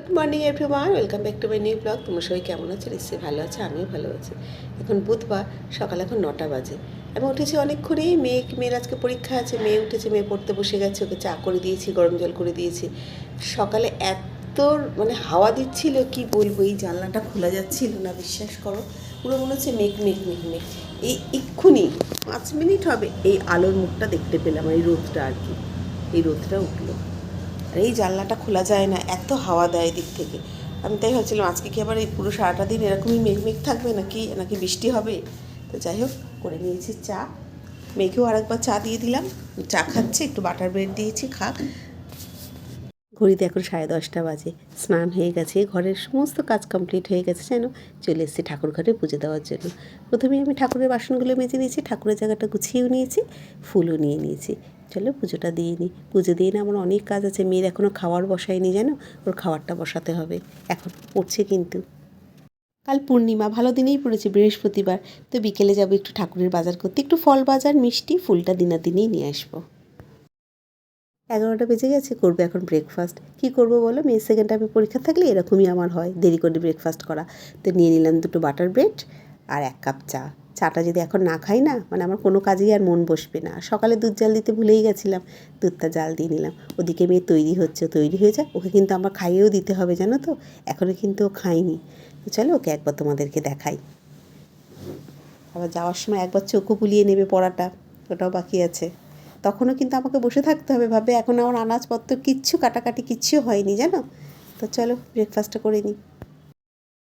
Good morning everyone, welcome back to my new blog. তোমরা সবাই কেমন আছো? নিশ্চয়ই ভালো আছে, আমিও ভালো আছি। এখন বুধবার, সকাল এখন 9টা বাজে। আমি উঠেছি অনেকক্ষণই। মেয়ের আজকে পরীক্ষা আছে, মেয়ে উঠেছে, মেয়ে পড়তে বসে গেছে, ওকে চা করে দিয়েছি, গরম জল করে দিয়েছি। সকালে এত হাওয়া দিচ্ছিল, কি বলবো, এই জানলাটা খোলা যাচ্ছিল না, বিশ্বাস করো। পুরো মনে হচ্ছে মেঘ মেঘ মেঘ মেঘ। এই এক্ষুনি 5 মিনিট হবে এই আলোর মুখটা দেখতে পেলাম, এই রোদটা আর কি, এই রোদটা উঠলো। আর এই জানলাটা খোলা যায় না, এত হাওয়া দেয় দিক থেকে। আমি তাই ভাবছিলাম আজকে কি আবার এই পুরো সারাটা দিন এরকমই মেঘ থাকবে নাকি বৃষ্টি হবে। তো যাই হোক, করে নিয়েছি চা, মেয়েকেও আরেকবার চা দিয়ে দিলাম। চা খাচ্ছে, একটু বাটার ব্রেড দিয়েছি, খাক। ঘড়িতে এখন 10:30 বাজে। স্নান হয়ে গেছে, ঘরের সমস্ত কাজ কমপ্লিট হয়ে গেছে, যেন চলে এসেছি ঠাকুর ঘরে পুজো দেওয়ার জন্য। প্রথমেই আমি ঠাকুরের বাসনগুলো মেজে নিয়েছি, ঠাকুরের জায়গাটা গুছিয়েও নিয়েছি, ফুলও নিয়ে নিয়েছি। চলো পুজোটা দিয়ে নিই। পুজো দিয়ে না আমার অনেক কাজ আছে। মেয়ের এখনও খাওয়ার বসায়নি, জানো, ওর খাবারটা বসাতে হবে। এখন পড়ছে কিন্তু। কাল পূর্ণিমা, ভালো দিনেই পড়েছে, বৃহস্পতিবার। তো বিকেলে যাবো একটু ঠাকুরের বাজার করতে, একটু ফল বাজার, মিষ্টি, ফুলটা দিনেই নিয়ে আসবো। 11টা বেজে গেছে, করবো এখন ব্রেকফাস্ট। কী করবো বলো, মেয়ের সেকেন্ড টাইমে পরীক্ষা থাকলে এরকমই আমার হয়, দেরি করে ব্রেকফাস্ট করা। তো নিয়ে নিলাম 2টো বাটার ব্রেড আর 1 কাপ চা। চাটা যদি এখন না খাই না, আমার কোনো কাজেই আর মন বসবে না। সকালে দুধ জাল দিতে ভুলেই গেছিলাম, দুধটা জাল দিয়ে নিলাম। ওদিকে মেয়ে তৈরি হয়ে যায়, ওকে কিন্তু আমার খাইয়েও দিতে হবে, জানো তো। এখনও কিন্তু ও খায়নি। তো চলো ওকে একবার তোমাদেরকে দেখাই। আবার যাওয়ার সময় একবার চোখও বুলিয়ে নেবে, পড়াটা ওটাও বাকি আছে। তখনও কিন্তু আমাকে বসে থাকতে হবে, ভাবে এখন আমার আনাজপত্র কিচ্ছু কাটাকাটি কিচ্ছু হয়নি, জানো। তো চলো ব্রেকফাস্টটা করে নিই।